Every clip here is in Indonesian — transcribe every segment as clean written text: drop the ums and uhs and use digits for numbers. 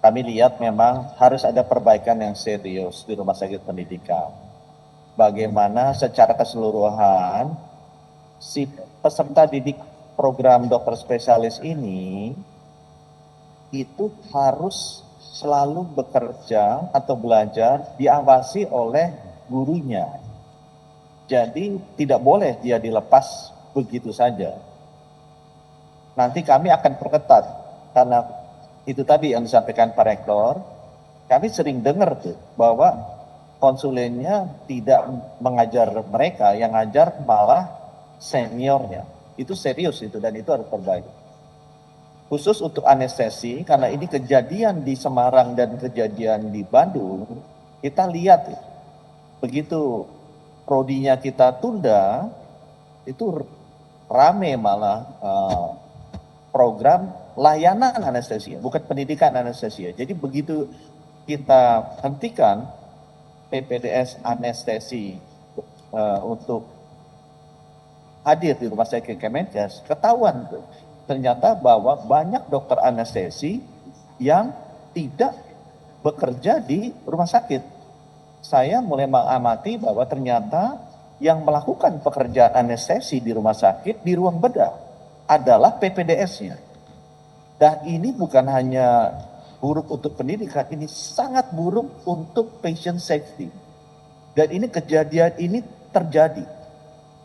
kami lihat memang harus ada perbaikan yang serius di rumah sakit pendidikan. Bagaimana secara keseluruhan si peserta didik program dokter spesialis ini itu harus selalu bekerja atau belajar diawasi oleh gurunya. Jadi tidak boleh dia dilepas begitu saja. Nanti kami akan perketat karena itu tadi yang disampaikan Pak Rektor. Kami sering dengar tuh bahwa konsulennya tidak mengajar mereka, yang ngajar malah seniornya. Itu serius itu dan itu harus perbaiki. Khusus untuk anestesi, karena ini kejadian di Semarang dan kejadian di Bandung, kita lihat begitu prodinya kita tunda, itu rame malah program layanan anestesia, bukan pendidikan anestesia. Jadi begitu kita hentikan PPDS anestesi untuk hadir di rumah sakit Kemenkes, ketahuan tuh ternyata bahwa banyak dokter anestesi yang tidak bekerja di rumah sakit. Saya mulai mengamati bahwa ternyata yang melakukan pekerjaan anestesi di rumah sakit di ruang bedah adalah PPDS-nya. Dan ini bukan hanya buruk untuk pendidikan, ini sangat buruk untuk patient safety. Dan ini kejadian ini terjadi.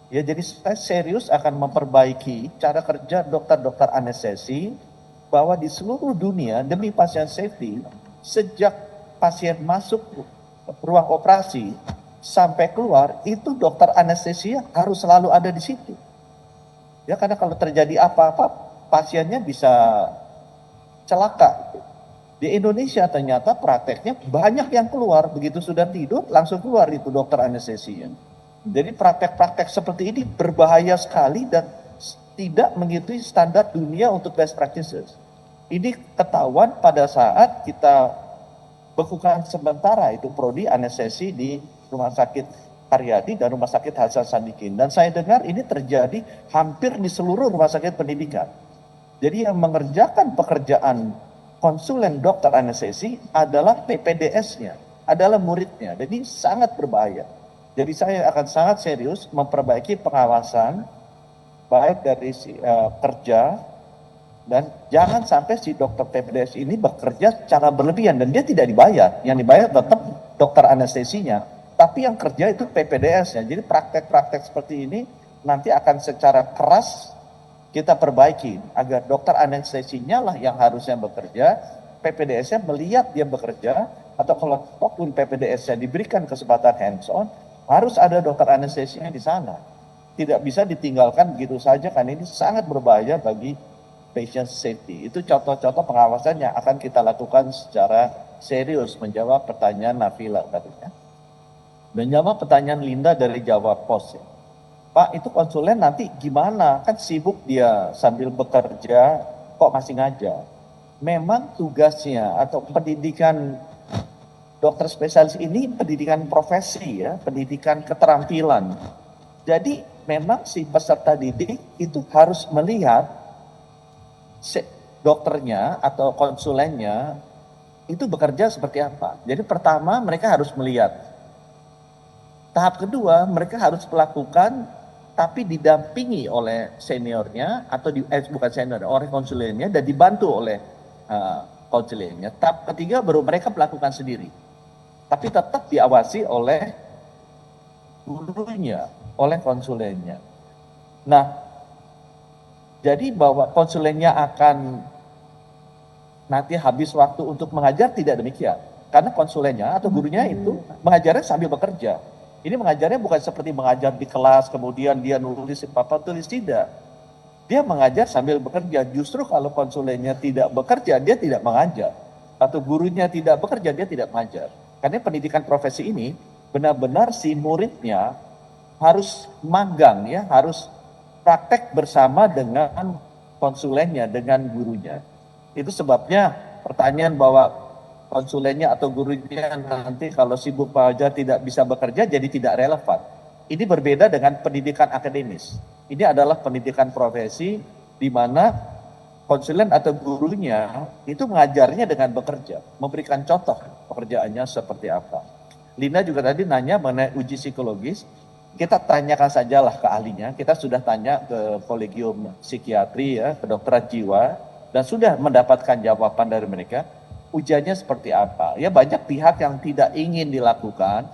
Ya, jadi saya serius akan memperbaiki cara kerja dokter-dokter anestesi bahwa di seluruh dunia demi patient safety, sejak pasien masuk ruang operasi sampai keluar, itu dokter anestesia harus selalu ada di situ. Ya, karena kalau terjadi apa-apa, pasiennya bisa celaka. Di Indonesia ternyata prakteknya banyak yang keluar, begitu sudah tidur langsung keluar itu dokter anestesinya. Jadi praktek-praktek seperti ini berbahaya sekali dan tidak mengikuti standar dunia untuk best practices. Ini ketahuan pada saat kita bekukan sementara itu prodi anestesi di Rumah Sakit Karyadi dan Rumah Sakit Hasan Sadikin. Dan saya dengar ini terjadi hampir di seluruh rumah sakit pendidikan. Jadi yang mengerjakan pekerjaan konsulen dokter anestesi adalah PPDS-nya, adalah muridnya. Jadi sangat berbahaya. Jadi saya akan sangat serius memperbaiki pengawasan baik dari kerja dan jangan sampai si dokter PPDS ini bekerja secara berlebihan dan dia tidak dibayar. Yang dibayar tetap dokter anestesinya, tapi yang kerja itu PPDS-nya. Jadi praktek-praktek seperti ini nanti akan secara keras kita perbaiki agar dokter anestesinya lah yang harusnya bekerja, PPDS-nya melihat dia bekerja, atau kalau pun PPDS-nya diberikan kesempatan hands-on, harus ada dokter anestesinya di sana. Tidak bisa ditinggalkan begitu saja karena ini sangat berbahaya bagi patient safety. Itu contoh-contoh pengawasan yang akan kita lakukan secara serius menjawab pertanyaan Nafila tadinya. Menjawab pertanyaan Linda dari Jawa Pos. Ya. Pak, itu konsulen nanti gimana? Kan sibuk dia sambil bekerja, kok masih ngajar? Memang tugasnya atau pendidikan dokter spesialis ini pendidikan profesi ya, pendidikan keterampilan. Jadi memang si peserta didik itu harus melihat dokternya atau konsulennya itu bekerja seperti apa. Jadi pertama mereka harus melihat. Tahap kedua mereka harus melakukan tapi didampingi oleh seniornya atau bukan senior, oleh konsulennya dan dibantu oleh konsulennya. Tahap ketiga baru mereka melakukan sendiri. Tapi tetap diawasi oleh gurunya, oleh konsulennya. Nah, jadi bahwa konsulennya akan nanti habis waktu untuk mengajar tidak demikian. Karena konsulennya atau gurunya itu mengajarnya sambil bekerja. Ini mengajarnya bukan seperti mengajar di kelas, kemudian dia nulis apa tulis, tidak. Dia mengajar sambil bekerja. Justru kalau konsulennya tidak bekerja, dia tidak mengajar. Atau gurunya tidak bekerja, dia tidak mengajar. Karena pendidikan profesi ini benar-benar si muridnya harus magang ya, harus praktek bersama dengan konsulennya, dengan gurunya. Itu sebabnya pertanyaan bahwa konsulennya atau gurunya nanti kalau sibuk mengajar tidak bisa bekerja jadi tidak relevan. Ini berbeda dengan pendidikan akademis. Ini adalah pendidikan profesi di mana konsulen atau gurunya itu mengajarnya dengan bekerja, memberikan contoh pekerjaannya seperti apa. Lina juga tadi nanya mengenai uji psikologis, kita tanyakan sajalah ke ahlinya, kita sudah tanya ke kolegium psikiatri ya, kedokteran jiwa, dan sudah mendapatkan jawaban dari mereka, ujiannya seperti apa. Ya banyak pihak yang tidak ingin dilakukan,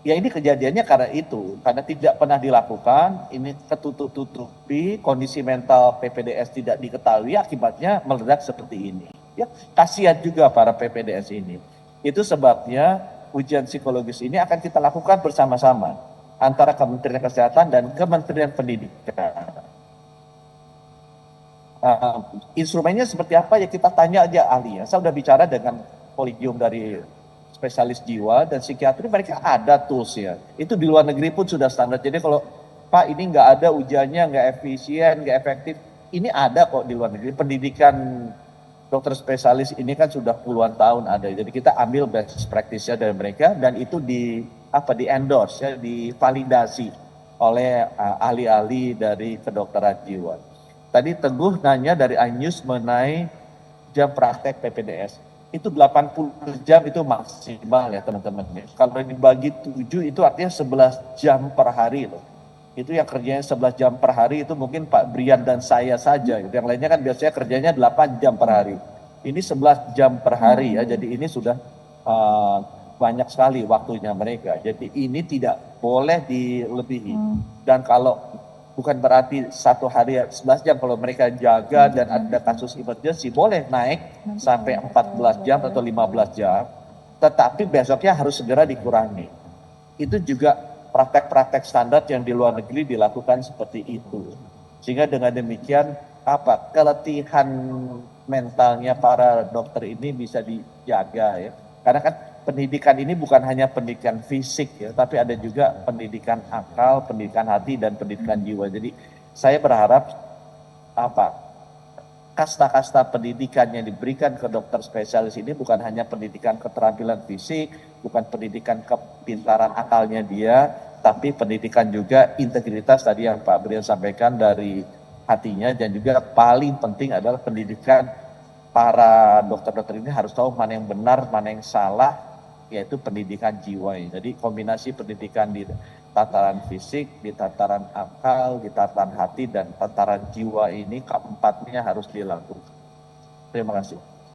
ya ini kejadiannya karena itu, karena tidak pernah dilakukan, ini ketutup-tutupi, kondisi mental PPDS tidak diketahui, akibatnya meledak seperti ini. Ya, kasihan juga para PPDS ini. Itu sebabnya ujian psikologis ini akan kita lakukan bersama-sama antara Kementerian Kesehatan dan Kementerian Pendidikan. Instrumennya seperti apa ya kita tanya aja ahli ya. Saya sudah bicara dengan kolegium dari spesialis jiwa dan psikiatri, mereka ada tools ya. Itu di luar negeri pun sudah standar. Jadi kalau Pak ini nggak ada ujiannya, nggak efisien, nggak efektif, ini ada kok di luar negeri. Pendidikan dokter spesialis ini kan sudah puluhan tahun ada. Jadi kita ambil best practice-nya dari mereka dan itu di endorse ya, divalidasi oleh ahli-ahli dari kedokteran jiwa. Tadi Teguh nanya dari iNews mengenai jam praktek PPDS. Itu 80 jam itu maksimal ya teman-teman. Kalau dibagi 7 itu artinya 11 jam per hari loh. Itu yang kerjanya 11 jam per hari itu mungkin Pak Brian dan saya saja. Yang lainnya kan biasanya kerjanya 8 jam per hari. Ini 11 jam per hari ya. Jadi ini sudah banyak sekali waktunya mereka. Jadi ini tidak boleh dilebihi. Dan kalau bukan berarti satu hari 11 jam, kalau mereka jaga dan ada kasus emergency boleh naik sampai 14 jam atau 15 jam, tetapi besoknya harus segera dikurangi. Itu juga praktek-praktek standar yang di luar negeri dilakukan seperti itu. Sehingga dengan demikian keletihan mentalnya para dokter ini bisa dijaga ya. Karena kan pendidikan ini bukan hanya pendidikan fisik ya, tapi ada juga pendidikan akal, pendidikan hati, dan pendidikan jiwa. Jadi saya berharap kasta-kasta pendidikan yang diberikan ke dokter spesialis ini bukan hanya pendidikan keterampilan fisik, bukan pendidikan kepintaran akalnya dia, tapi pendidikan juga integritas tadi yang Pak Brian sampaikan dari hatinya, dan juga paling penting adalah pendidikan para dokter-dokter ini harus tahu mana yang benar, mana yang salah, yaitu pendidikan jiwa. Jadi kombinasi pendidikan di tataran fisik, di tataran akal, di tataran hati, dan tataran jiwa ini keempatnya harus dilakukan. Terima kasih.